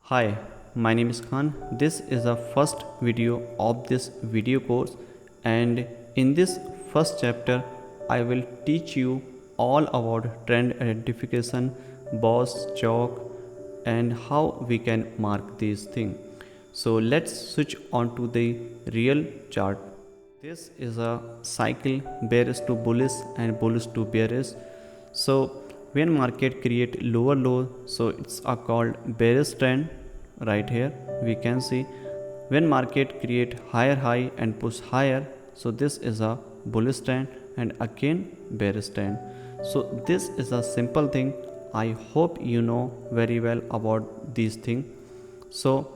Hi, my name is Khan. This is the first video of this video course, and in this first chapter I will teach you all about trend identification, BOS, CHoCH, and how we can mark these things. So let's switch on to the real chart. This is a cycle bearish to bullish and bullish to bearish. So when market create lower low, so it's a called bearish trend. Right here we can see when market create higher high and push higher, so this is a bullish trend and again bearish trend. So this is a simple thing. I hope you know very well about these things. So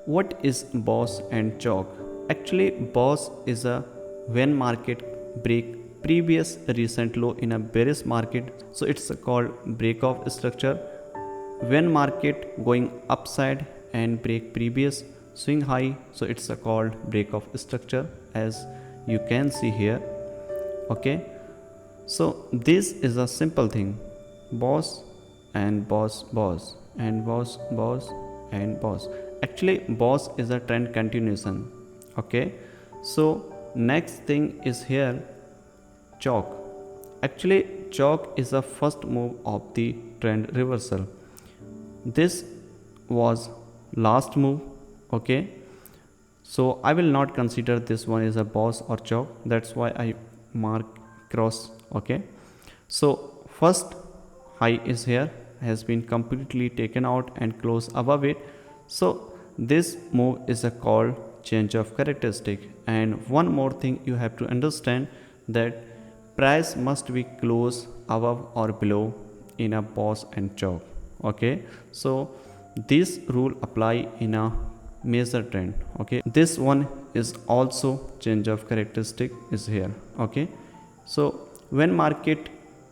what is BOS and CHoCH? Actually, BOS is a when market break previous recent low in a bearish market, so it's called break of structure. When market going upside and break previous swing high, so it's called break of structure, as you can see here. Okay, so this is a simple thing: BOS and BOS, BOS and BOS, BOS and BOS. Actually, BOS is a trend continuation. Okay, so next thing is here CHoCH. Actually, CHoCH is the first move of the trend reversal. This was last move. Okay, so I will not consider this one is a BOS or CHoCH. That's why I mark cross. Okay, so first high is here, has been completely taken out and close above it. So this move is a called change of characteristic. And one more thing you have to understand, that price must be close above or below in a BOS and CHoCH. Okay, so this rule apply in a major trend. Okay, this one is also change of characteristic is here. Okay, so when market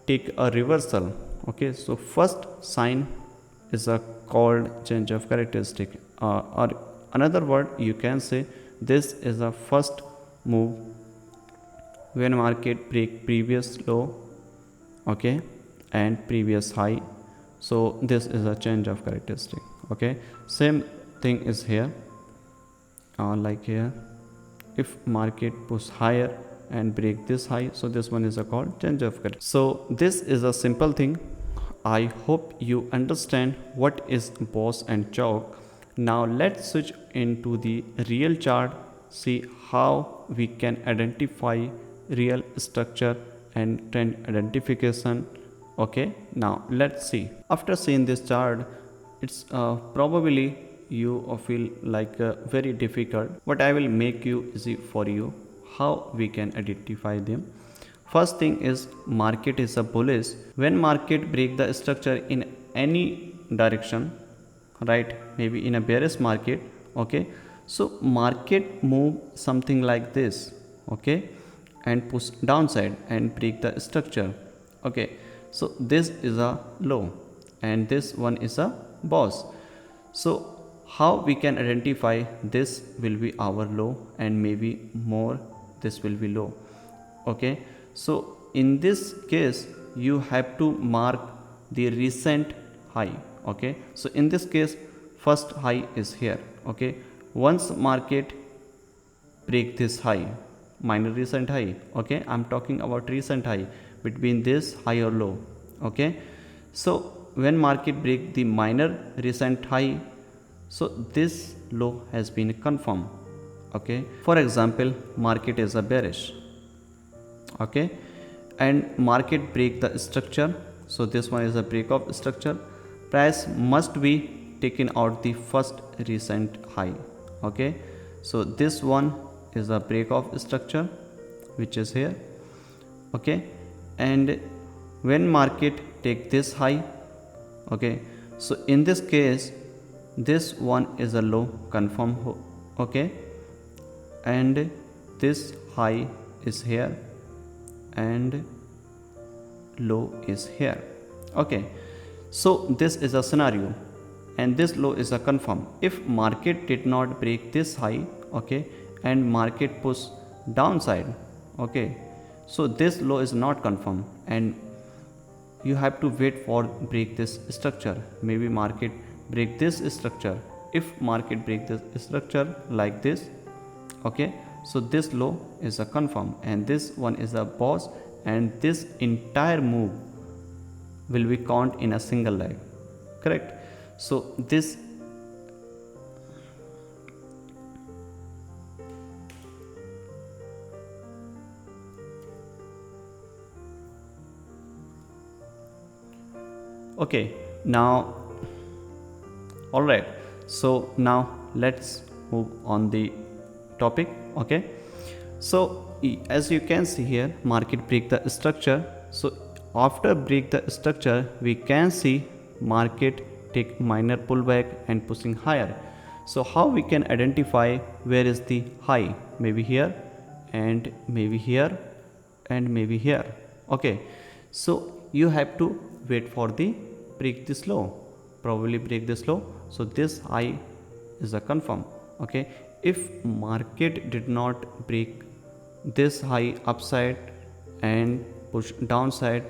take a reversal, okay, so first sign is a called change of characteristic, or another word you can say this is a first move when market break previous low, okay, and previous high. So this is a change of characteristic. Okay, same thing is here, like here if market push higher and break this high, so this one is a called change of characteristic. So this is a simple thing. I hope you understand what is BOS and CHoCH. Now let's switch into the real chart, see how we can identify real structure and trend identification. Okay, now let's see. After seeing this chart, it's probably you feel like very difficult, but I will make you easy for you how we can identify them. First thing is market is a bullish. When market break the structure in any direction, right, maybe in a bearish market, okay, so market move something like this, okay, and push downside and break the structure. Okay, so this is a low and this one is a BOS. So how we can identify this will be our low and maybe more this will be low. Okay, so in this case you have to mark the recent high. Okay, so in this case first high is here. Okay, once market break this high, minor recent high, okay, I'm talking about recent high between this high or low. Okay, so when market break the minor recent high, so this low has been confirmed. Okay, for example, market is a bearish, okay, and market break the structure, so this one is a break of structure. Price must be taken out the first recent high. Okay, so this one is a break of structure which is here. Okay, and when market take this high, okay, so in this case this one is a low confirm. Okay, and this high is here and low is here. Okay, so this is a scenario and this low is a confirm. If market did not break this high, okay, and market push downside, okay, so this low is not confirmed and you have to wait for break this structure. Maybe market break this structure, if market break this structure like this, okay, so this low is a confirm and this one is a BOS, and this entire move will be count in a single leg, correct? So this okay. Now all right, so now let's move on the topic. Okay, so as you can see here, market break the structure. So after break the structure, we can see market take minor pullback and pushing higher. So how we can identify where is the high? Maybe here, and maybe here, and maybe here. Okay, so you have to wait for the break this low, probably break this low. So this high is a confirm. Okay, if market did not break this high upside and push downside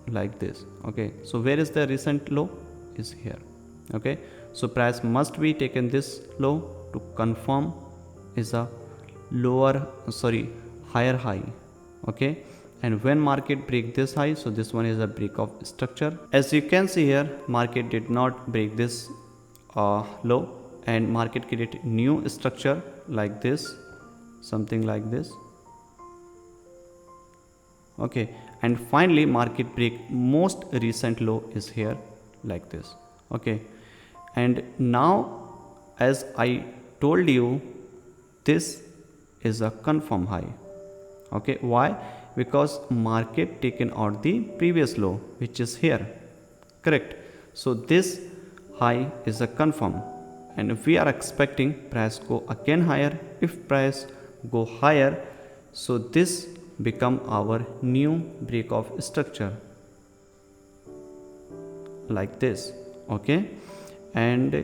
like this, okay, so where is the recent low? Is here. Okay, so price must be taken this low to confirm is a higher high. Okay, and when market break this high, so this one is a break of structure. As you can see here, market did not break this low, and market create new structure like this, something like this. Okay, and finally market break most recent low is here like this. Okay, and now as I told you, this is a confirm high. Okay, why? Because market taken out the previous low, which is here, correct? So this high is a confirm, and we are expecting price go again higher. If price go higher, so this become our new break of structure like this. Okay, and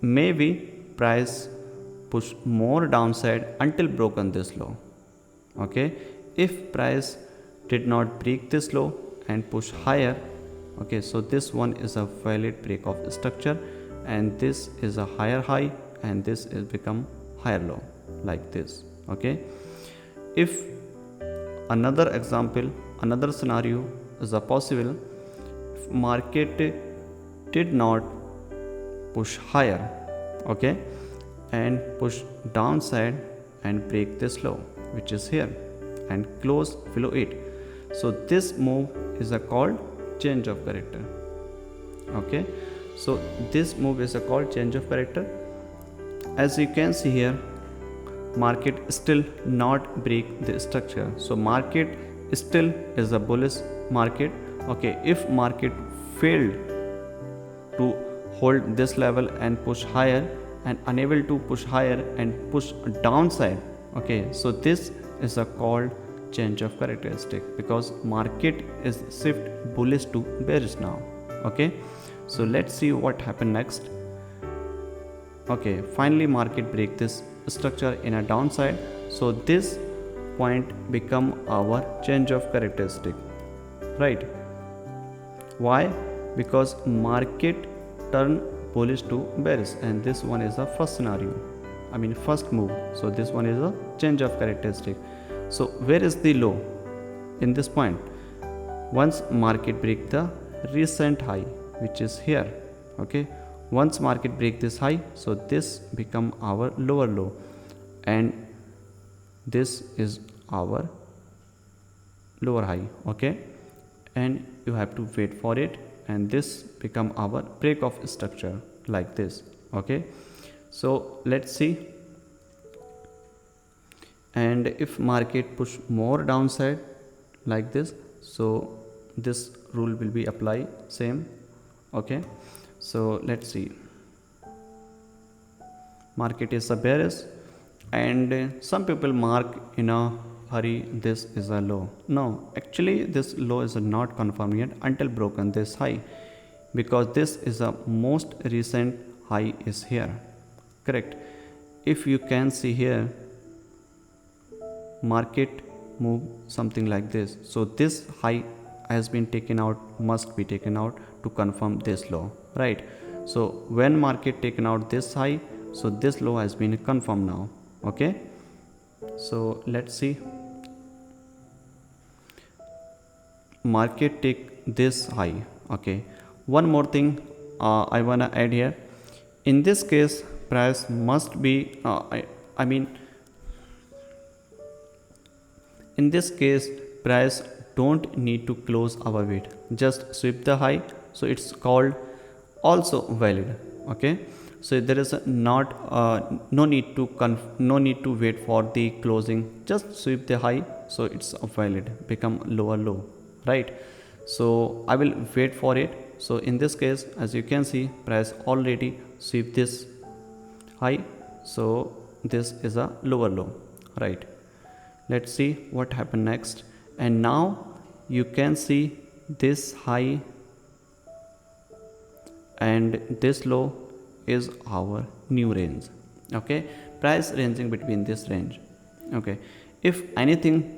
maybe price push more downside until broken this low. Okay, if price did not break this low and push higher, okay, so this one is a valid break of structure, and this is a higher high, and this is become higher low like this. Okay, if another example, another scenario is a possible, if market did not push higher, okay, and push downside and break this low, which is here, and close below it, so this move is a called change of character. Okay, so this move is a called change of character. As you can see here, market still not break the structure, so market still is a bullish market. Okay, if market failed to hold this level and push higher, and unable to push higher and push downside, okay, so this is a called change of characteristic, because market is shift bullish to bearish now. Okay, so let's see what happened next. Okay, finally market break this structure in a downside, so this point become our change of characteristic, right? Why? Because market turn bullish to bearish, and this one is the first scenario, I mean first move, so this one is a change of characteristic. So where is the low? In this point, once market break the recent high, which is here. Okay, once market break this high, so this become our lower low, and this is our lower high. Okay, and you have to wait for it, and this become our break of structure like this. Okay, so let's see. And if market push more downside like this, so this rule will be apply same. Okay, so let's see. Market is a bearish, and some people mark in a hurry this is a low. No, actually this low is not confirmed yet until broken this high, because this is a most recent high is here, correct? If you can see here, market move something like this, so this high has been taken out, must be taken out to confirm this low, right? So when market taken out this high, so this low has been confirmed now. Okay, so let's see. Market take this high. Okay, one more thing I wanna add here. In this case, price must be I mean, in this case, price don't need to close our weight, just sweep the high, so it's called also valid. Okay, so there is not no need to wait for the closing, just sweep the high, so it's valid, become lower low, right? So I will wait for it. So in this case, as you can see, price already sweep this high, so this is a lower low, right? Let's see what happened next. And now you can see this high and this low is our new range. Okay, price ranging between this range. Okay, if anything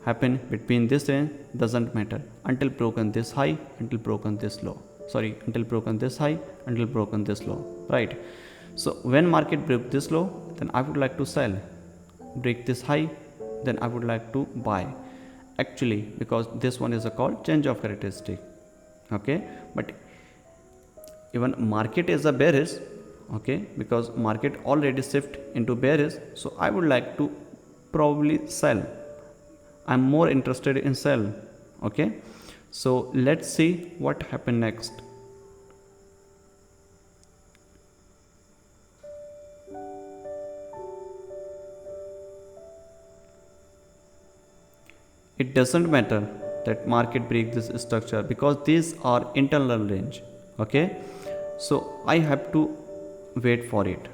happen between this range, doesn't matter until broken this high, until broken this low, sorry, until broken this high, until broken this low, right? So when market break this low, then I would like to sell. Break this high, then I would like to buy, actually, because this one is a called change of characteristic. Okay, but even market is a bearish. Okay, because market already shift into bearish, so I would like to probably sell. I'm more interested in sell. Okay, so let's see what happened next. It doesn't matter that market break this structure, because these are internal range. Okay, so I have to wait for it.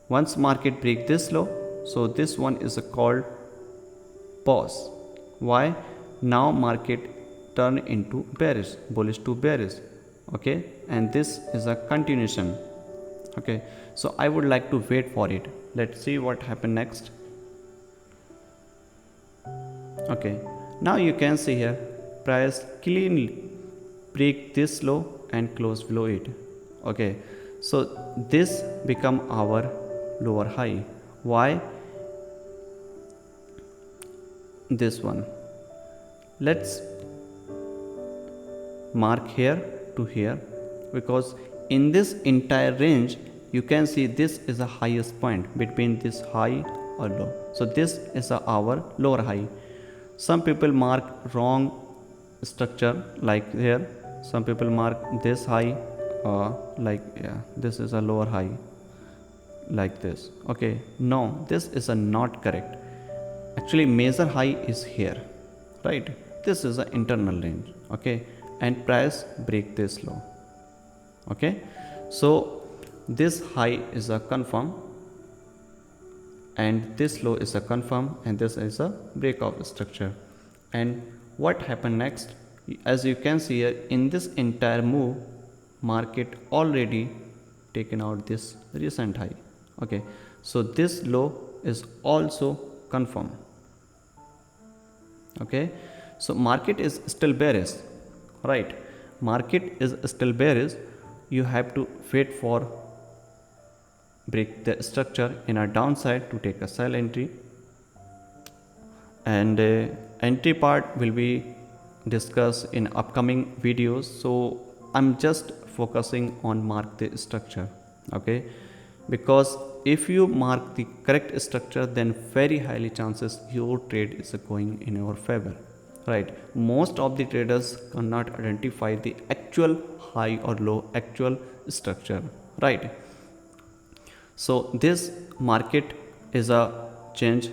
Once market break this low, so this one is called pause. Why? Now market turn into bearish, bullish to bearish. Okay, and this is a continuation. Okay, so I would like to wait for it. Let's see what happened next. Okay, now you can see here price cleanly break this low and close below it. Okay, so this become our lower high. Why? This one, let's mark here to here, because in this entire range you can see this is the highest point between this high or low. So this is our lower high. Some people mark wrong structure, like here some people mark this high like, yeah, this is a lower high like this. Okay, no, this is not correct. Actually major high is here, right? This is an internal range. Okay, and price break this low. Okay, so this high is a confirm and this low is a confirm, and this is a break of structure. And what happened next? As you can see here, in this entire move, market already taken out this recent high. Okay, so this low is also confirmed. Okay, so market is still bearish, right? Market is still bearish. You have to wait for break the structure in a downside to take a sell entry, and entry part will be discussed in upcoming videos. So I'm just focusing on mark the structure. Okay, because if you mark the correct structure, then very highly chances your trade is going in your favor, right? Most of the traders cannot identify the actual high or low actual structure, right? So this market is a change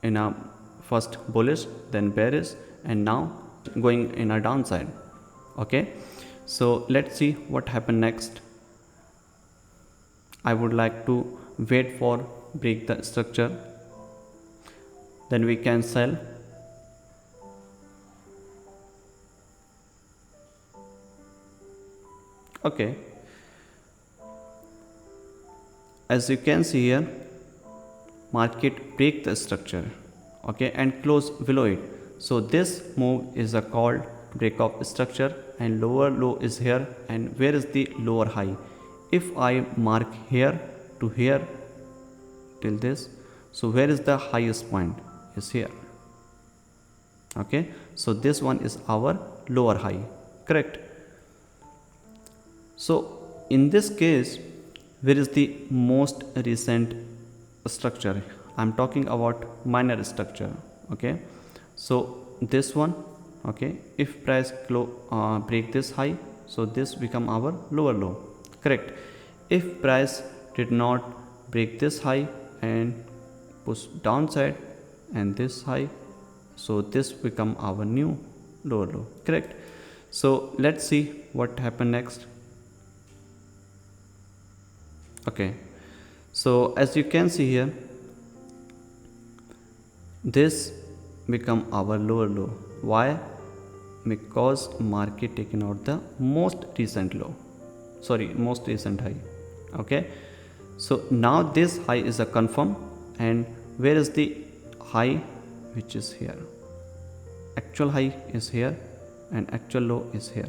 in a first bullish, then bearish, and now going in a downside. Okay, so let's see what happened next. I would like to wait for break the structure, then we can sell. Okay, as you can see here, market break the structure, okay, and close below it. So this move is called break of structure, and lower low is here. And where is the lower high? If I mark here to here till this, so where is the highest point? Is here. Okay, so this one is our lower high, correct? So in this case, where is the most recent structure? I'm talking about minor structure. Okay, so this one. Okay, if price break this high, so this become our lower low, correct? If price did not break this high and push downside and this high, so this become our new lower low, correct? So let's see what happened next. Okay, so as you can see here, this become our lower low. Why? Because market taken out the most recent high. Okay, so now this high is a confirm, and where is the high? Which is here. Actual high is here and actual low is here.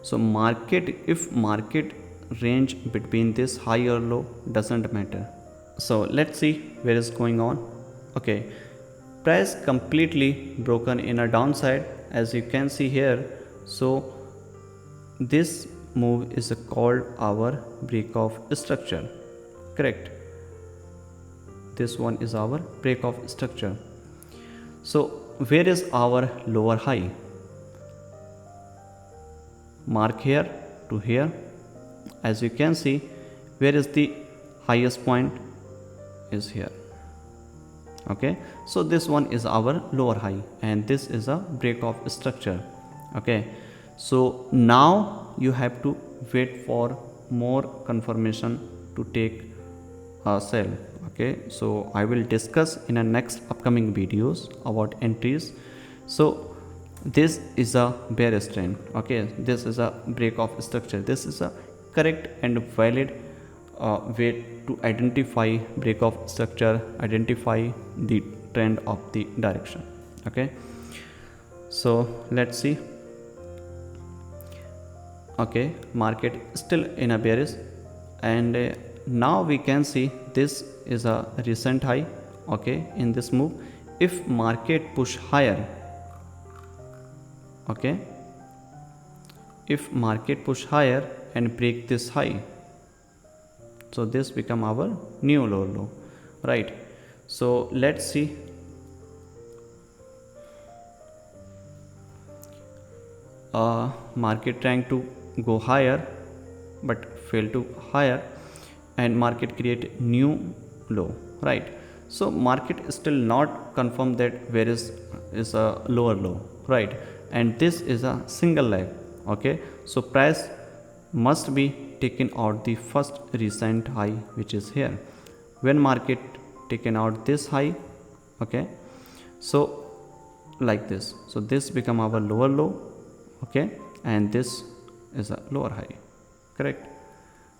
So if market range between this high or low, doesn't matter. So let's see where is going on. Okay, price completely broken in a downside, as you can see here. So this move is called our break of structure, correct? This one is our break of structure. So where is our lower high? Mark here to here. As you can see, where is the highest point? Is here. Okay, so this one is our lower high, and this is a break of structure. Okay, so now you have to wait for more confirmation to take a sell. Okay, so I will discuss in a next upcoming videos about entries. So this is a bearish trend. Okay, this is a break of structure. This is a correct and valid way to identify break of structure, identify the trend of the direction. Okay, so let's see. Okay, market still in a bearish, and now we can see this is a recent high. Okay, in this move, if market push higher, okay, if market push higher and break this high, so this become our new lower low, right? So let's see. Market trying to go higher but fail to higher, and market create new low, right? So market still not confirm that where is a lower low, right? And this is a single leg. Okay, so price must be taken out the first recent high, which is here. When market taken out this high, okay, so like this, so this become our lower low. Okay, and this is a lower high, correct?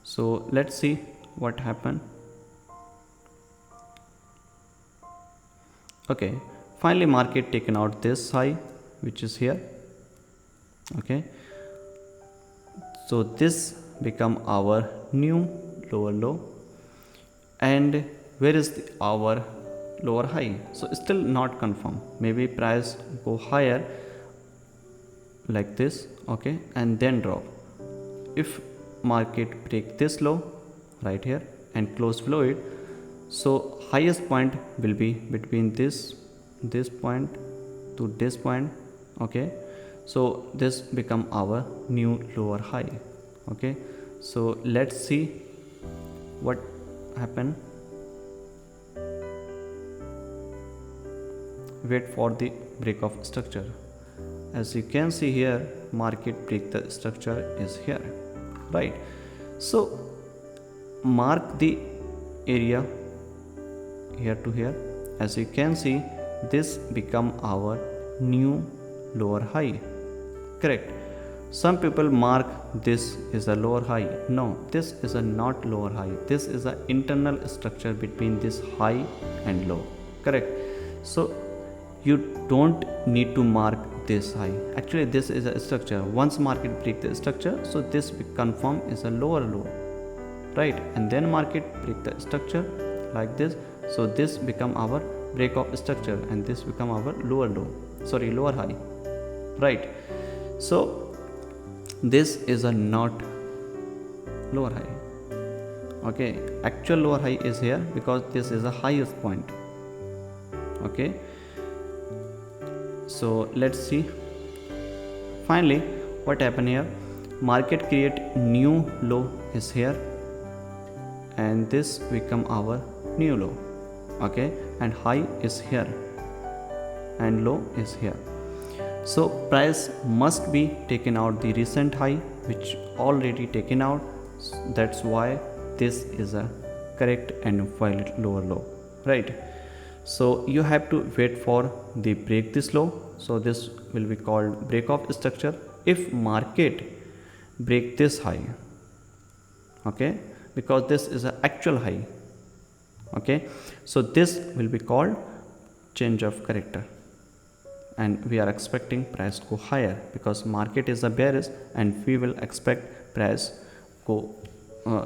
So let's see what happened. Okay, finally market taken out this high, which is here. Okay, so this become our new lower low, and where is our lower high? So still not confirmed. Maybe price go higher like this, okay, and then drop. If market break this low right here and close below it, so highest point will be between this point to this point. Okay, so this become our new lower high. Okay, so let's see what happened. Wait for the break of structure. As you can see here, market break the structure is here, right? So mark the area here to here. As you can see, this become our new lower high, correct? Some people mark this is a lower high. No, this is a not lower high. This is an internal structure between this high and low, correct? So you don't need to mark this high. Actually this is a structure. Once market break the structure, so this we confirm is a lower low, right? And then market break the structure like this, so this become our break of structure, and this become our lower low, sorry, lower high, right? So this is a not lower high. Okay, actual lower high is here because this is the highest point. Okay, so let's see. Finally, what happened here? Market create new low is here, and this become our new low. Okay, and high is here and low is here. So price must be taken out the recent high which already taken out. That's why this is a correct and valid lower low, right? So you have to wait for the break this low. So this will be called break of structure. If market break this high, okay, because this is an actual high, okay, so this will be called change of character, and we are expecting price go higher because market is a bearish, and we will expect price go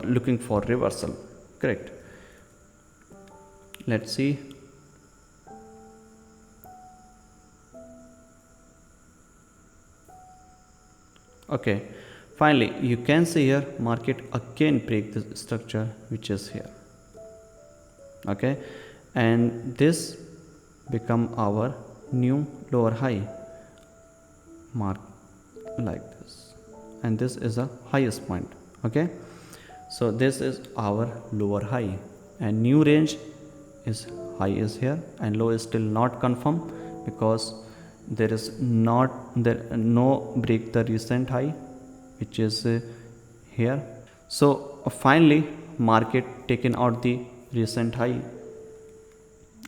looking for reversal, correct? Let's see. Okay, finally you can see here market again break the structure which is here. Okay, and this become our new lower high, mark like this, and this is the highest point. Okay, so this is our lower high, and new range is high is here and low is still not confirmed because there is no break the recent high which is here. So finally market taken out the recent high.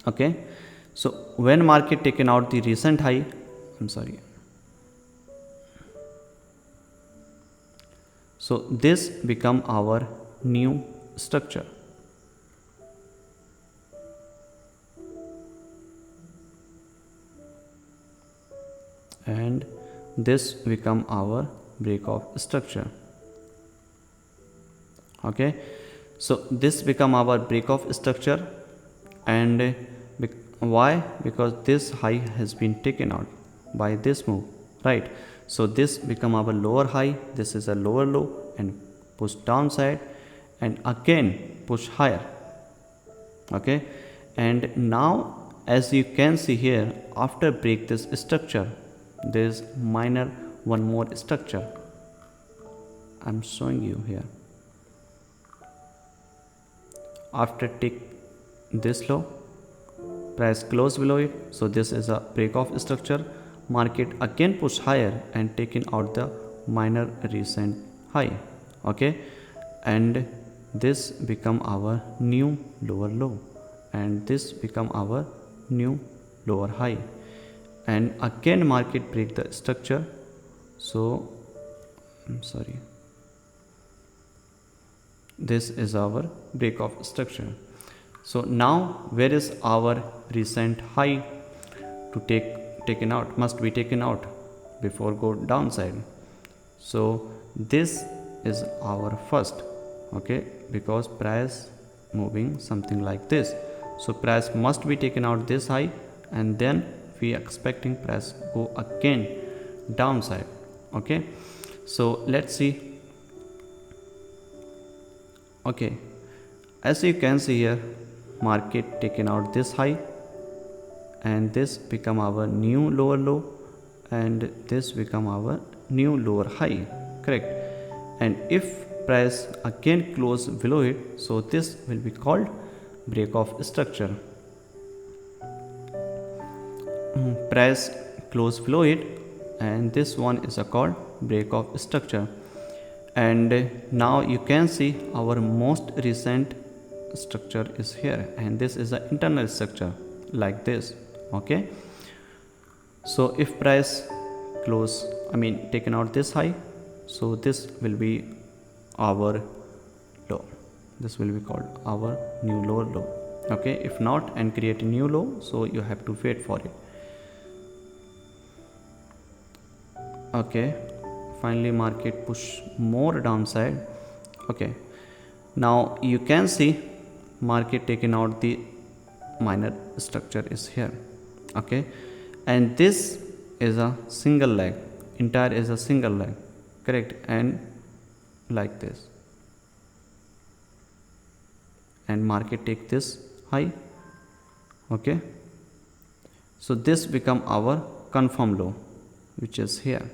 Okay, so when market taken out the recent high, so this become our new structure, and this become our break of structure. Okay, so this become our break of structure, and why? Because this high has been taken out by this move, right? So this become our lower high, this is a lower low, and push downside and again push higher. Okay, and now as you can see here, after break this structure, there is minor one more structure. I'm showing you here. After take this low, price close below it, so this is a break of structure. Market again push higher and taking out the minor recent high. Okay, and this become our new lower low, and this become our new lower high, and again market break the structure. So this is our break of structure. So now where is our recent high to taken out, must be taken out before go downside. So this is our first, okay, because price moving something like this, so price must be taken out this high, and then we expecting price go again downside. Okay, so let's see. Okay, as you can see here, market taken out this high, and this become our new lower low, and this become our new lower high, correct? And if price again close below it, so this will be called break of structure. Price close below it, and this one is called break of structure. And now you can see our most recent structure is here, and this is an internal structure like this. Okay, so if price close, taken out this high, so this will be our low, this will be called our new lower low. Okay, if not and create a new low, so you have to wait for it. Okay, finally market push more downside. Okay, now you can see market taking out the minor structure is here. Okay, and this is a single leg, entire is a single leg, correct, and like this, and market take this high. Okay, so this become our confirm low, which is here,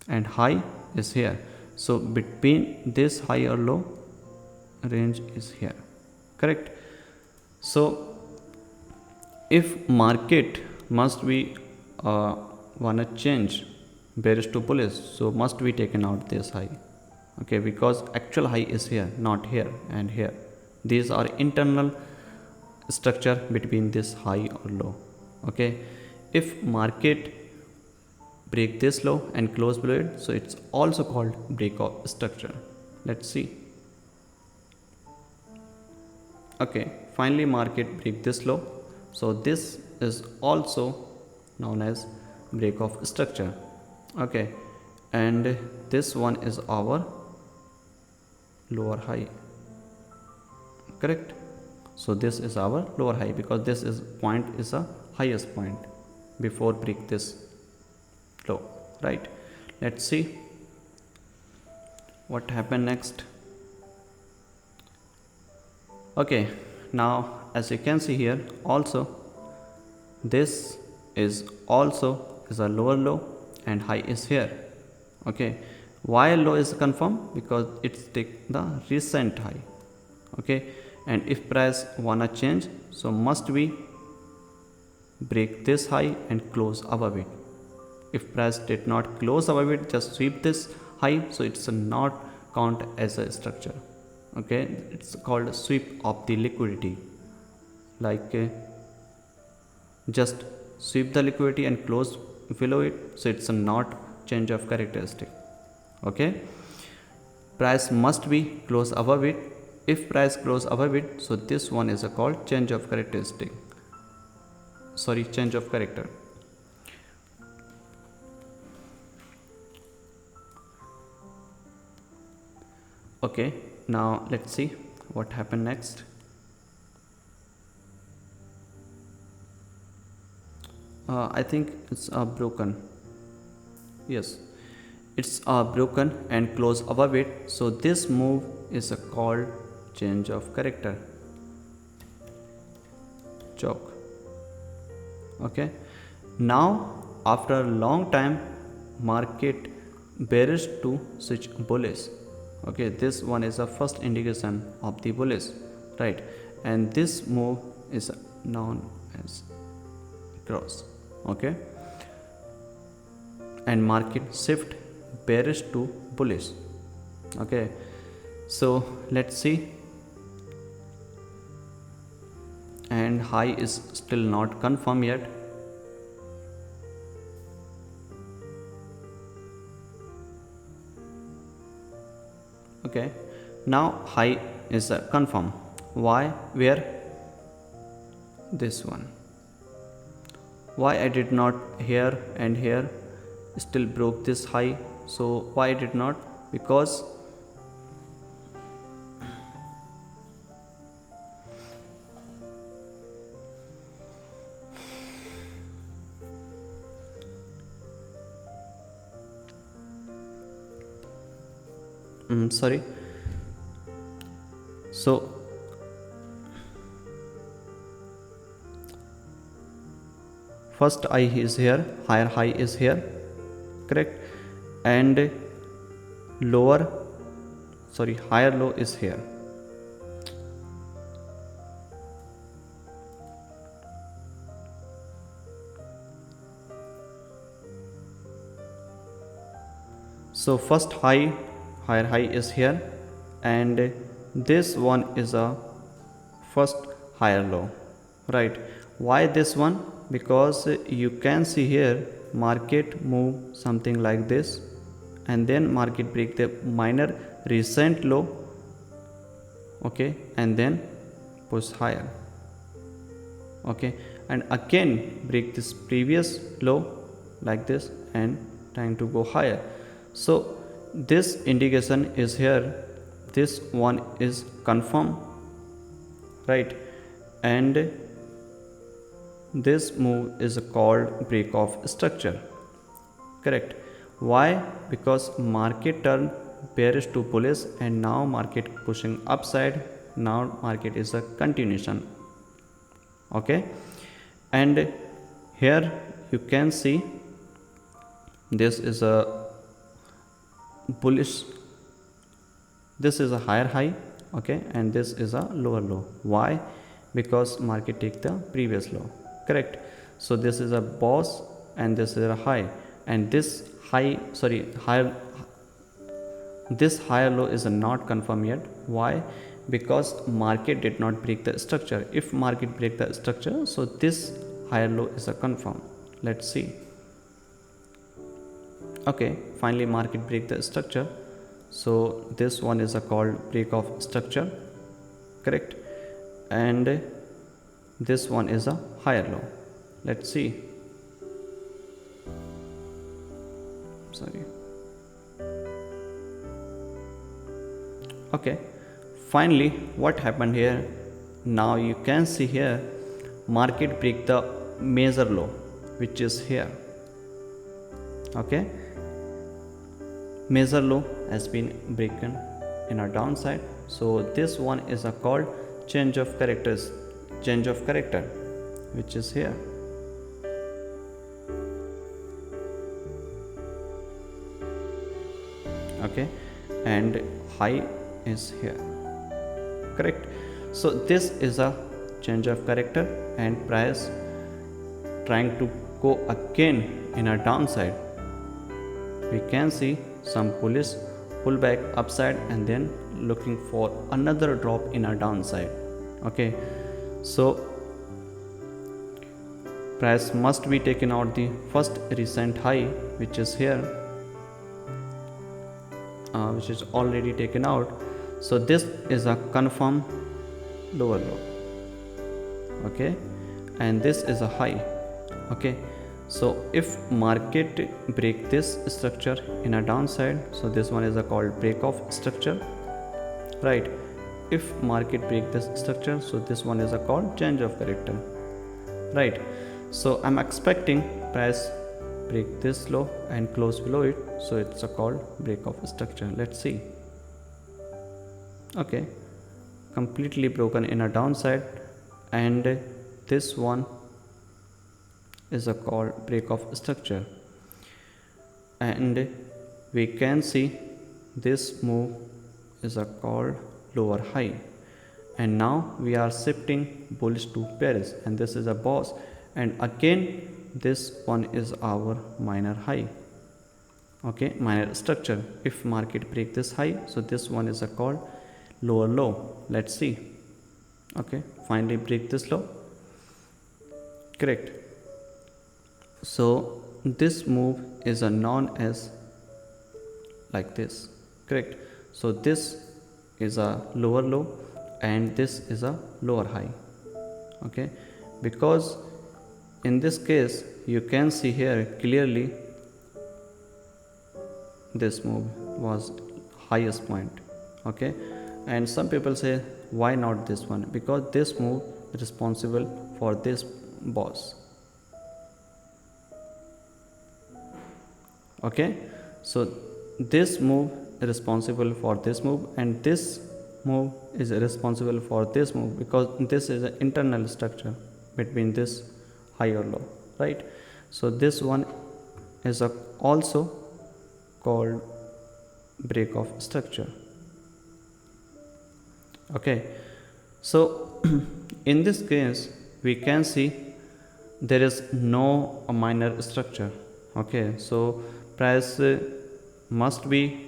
and high is here. So between this high or low range is here, correct. So if market must be wanna change bearish to bullish, so must be taken out this high. Okay, because actual high is here, not here and here. These are internal structure between this high or low. Okay, if market break this low and close below it, so it's also called break of structure. Let's see. Okay, finally market break this low, so this is also known as break of structure. Okay, and this one is our lower high, correct. So this is our lower high, because this is point is a highest point before break this low, right. Let's see what happened next. Okay, now as you can see here, also this is also is a lower low and high is here. Okay, why low is confirmed? Because it's take the recent high. Okay, and if price wanna change, so must we break this high and close above it. If price did not close above it, just sweep this high, so it's not count as a structure. Okay, it's called sweep of the liquidity, like just sweep the liquidity and close below it, so it's not change of characteristic. Okay, price must be close above it. If price close above it, so this one is called change of characteristic, sorry, change of character. Okay, now let's see what happened next. I think it's broken. Yes, it's broken and close above it, so this move is called change of character, CHoCH. Okay, now after a long time market bearish to switch bullish. Okay, this one is the first indication of the bullish, right, and this move is known as cross. Okay, and market shift bearish to bullish. Okay, so let's see, and high is still not confirmed yet. Okay, now high is confirmed. Why? Where? This one. Why I did not here and here still broke this high? So why I did not? Because sorry. So first high is here, higher high is here, correct, and higher low is here. So first high, higher high is here, and this one is a first higher low, right. Why this one? Because you can see here market move something like this, and then market break the minor recent low, okay, and then push higher, okay, and again break this previous low like this and trying to go higher. So this indication is here, this one is confirm, right? And this move is called break of structure, correct? Why? Because market turned bearish to bullish and now market pushing upside. Now market is a continuation, okay? And here you can see this is a bullish, this is a higher high, okay, and this is a lower low. Why? Because market take the previous low, correct? So this is a BOS and this is a high, and this high, sorry, higher, this higher low is not confirmed yet. Why? Because market did not break the structure. If market break the structure, so this higher low is a confirm. Let's see. Okay, finally market break the structure, so this one is a called break of structure, correct? And this one is a higher low. Let's see. Sorry. Okay, finally what happened here? Now you can see here market break the major low, which is here, okay? Major low has been broken in a downside, so this one is a called change of characters, change of character, which is here, okay? And high is here, correct? So this is a change of character and price trying to go again in a downside. We can see some bullish pullback upside and then looking for another drop in a downside, okay? So price must be taken out the first recent high, which is here, which is already taken out. So this is a confirm lower low, okay? And this is a high, okay? So if market break this structure in a downside, so this one is a called break of structure, right? If market break this structure, so this one is a called change of character, right? So I'm expecting price break this low and close below it, so it's a called break of structure. Let's see. Okay, completely broken in a downside, and this one is a called break of structure, and we can see this move is a called lower high, and now we are shifting bullish to bearish, and this is a BOS, and again this one is our minor high, okay, minor structure. If market break this high, so this one is a called lower low. Let's see. Okay, finally break this low, correct? So this move is a known as like this, correct? So this is a lower low and this is a lower high, okay? Because in this case you can see here clearly this move was highest point, okay? And some people say why not this one? Because this move is responsible for this BOS, okay? So this move is responsible for this move, and this move is responsible for this move, because this is an internal structure between this high or low, right? So this one is also called break of structure, okay? So in this case we can see there is no minor structure, okay? So price must be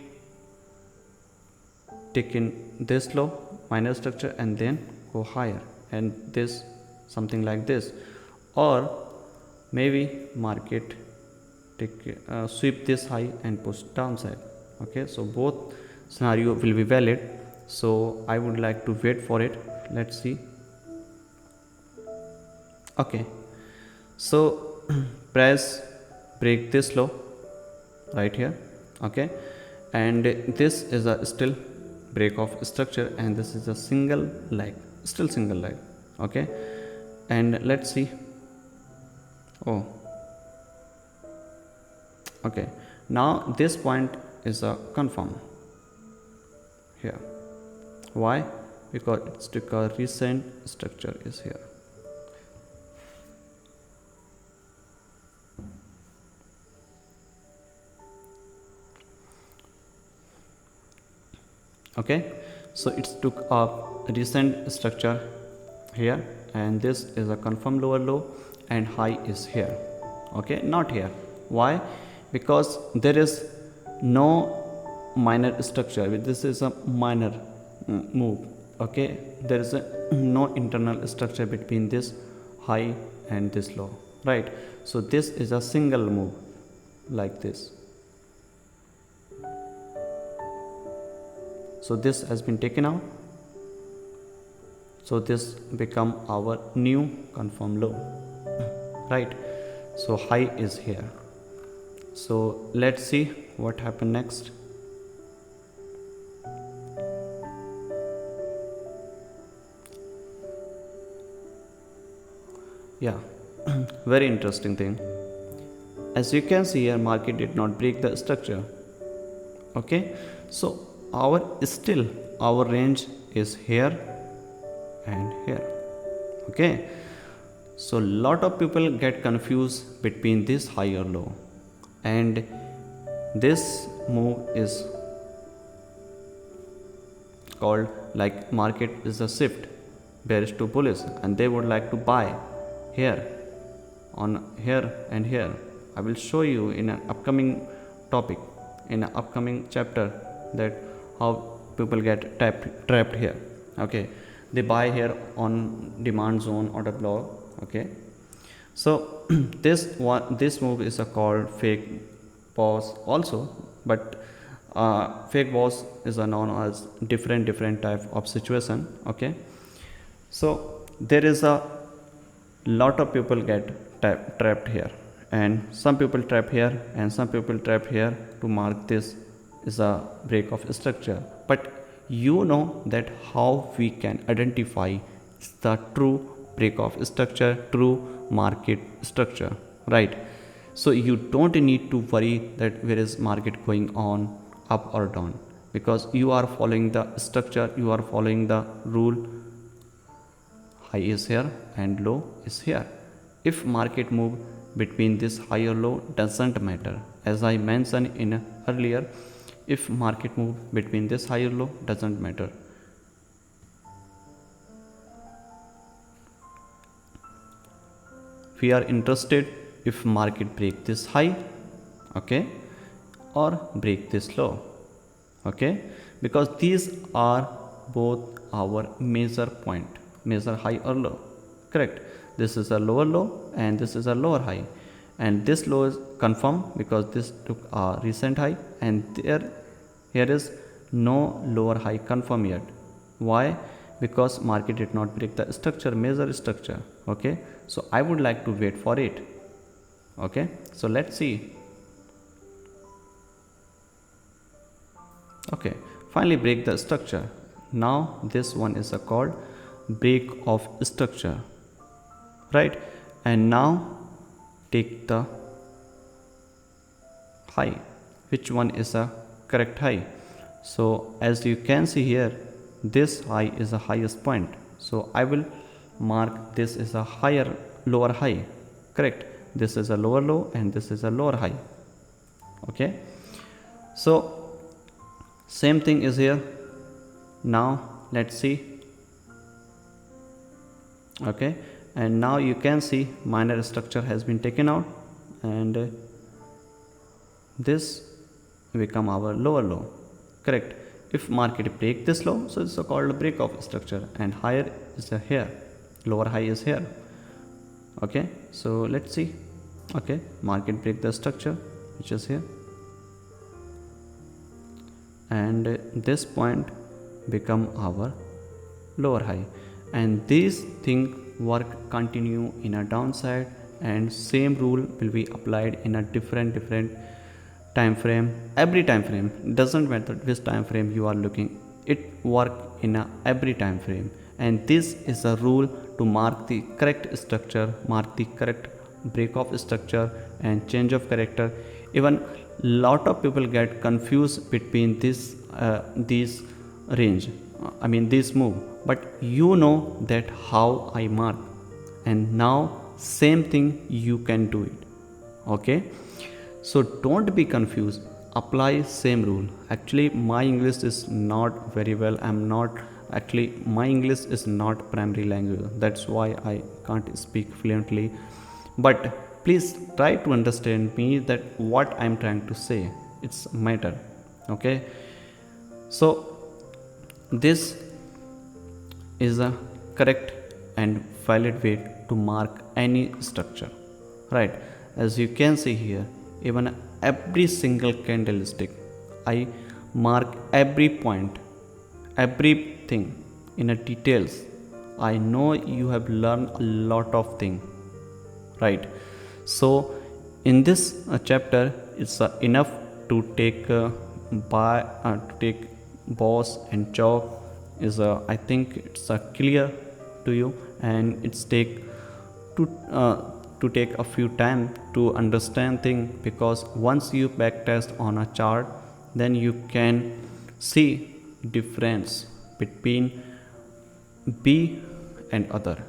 taking this low minor structure and then go higher, and this something like this, or maybe market take sweep this high and push downside, okay? So both scenario will be valid, so I would like to wait for it. Let's see. Okay, so price break this low, right here. Okay, and this is a still break of structure, and this is a single leg, still single leg. Okay, and let's see. Oh, okay, now this point is a confirm here. Why? Because it's because recent structure is here. Okay, so it took a recent structure here, and this is a confirm lower low, and high is here. Okay, not here. Why? Because there is no minor structure. This is a minor move. Okay, there is no internal structure between this high and this low, right? So this is a single move like this. So this has been taken out, so this become our new confirm low, right? So high is here. So let's see what happened next. Yeah, very interesting thing. As you can see here, market did not break the structure. Okay, so our range is here and here. Okay, so lot of people get confused between this high or low, and this move is called like market is a shift bearish to bullish, and they would like to buy here, on here and here. I will show you in an upcoming topic, in an upcoming chapter, that how people get trapped here. Okay, they buy here on demand zone order block. Okay, so this move is called fake BOS also, but fake BOS is known as different type of situation. Okay, so there is a lot of people get trapped here, and some people trap here and some people trap here to mark this is a break of structure. But you know that how we can identify the true break of structure, true market structure, right? So you don't need to worry that where is market going on, up or down, because you are following the structure, you are following the rule. High is here and low is here. If market move between this high or low, doesn't matter. As I mentioned in earlier, if market move between this high or low, doesn't matter. We are interested if market break this high, okay, or break this low. Okay, because these are both our measure point, measure high or low. Correct, this is a lower low and this is a lower high, and this low is confirmed because this took a recent high, and here is no lower high confirmed yet. Why? Because market did not break the structure, measure structure. Okay, so I would like to wait for it. Okay, so let's see. Okay, finally break the structure. Now this one is called break of structure, right? And now take the high. Which one is a correct high? So as you can see here, this high is the highest point, so I will mark this is a higher lower high. Correct, this is a lower low and this is a lower high. Okay, so same thing is here. Now let's see. Okay, and now you can see minor structure has been taken out, and this become our lower low. Correct, if market break this low, so it's called break of structure, and higher is here, lower high is here. Okay, so let's see. Okay, market break the structure which is here, and this point become our lower high, and these thing work continue in a downside, and same rule will be applied in a different time frame, every time frame, doesn't matter which time frame you are looking, it work in every time frame. And this is a rule to mark the correct structure, mark the correct break of structure and change of character. Even lot of people get confused between these range, this move, but you know that how I mark, and now same thing you can do it. Okay, so don't be confused, apply same rule. Actually my English is not very well, my English is not primary language, that's why I can't speak fluently, but please try to understand me that what I'm trying to say, it's matter. Okay, so this is a correct and valid way to mark any structure, right? As you can see here, even every single candlestick, I mark every point, everything in a details. I know you have learned a lot of things, right? So in this chapter, it's enough to take BOS and CHoCH is I think it's clear to you, and it's to take a few time to understand thing, because once you backtest on a chart, then you can see difference between B and other,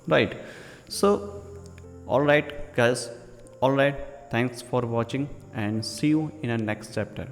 right? So all right guys, all right, thanks for watching and see you in a next chapter.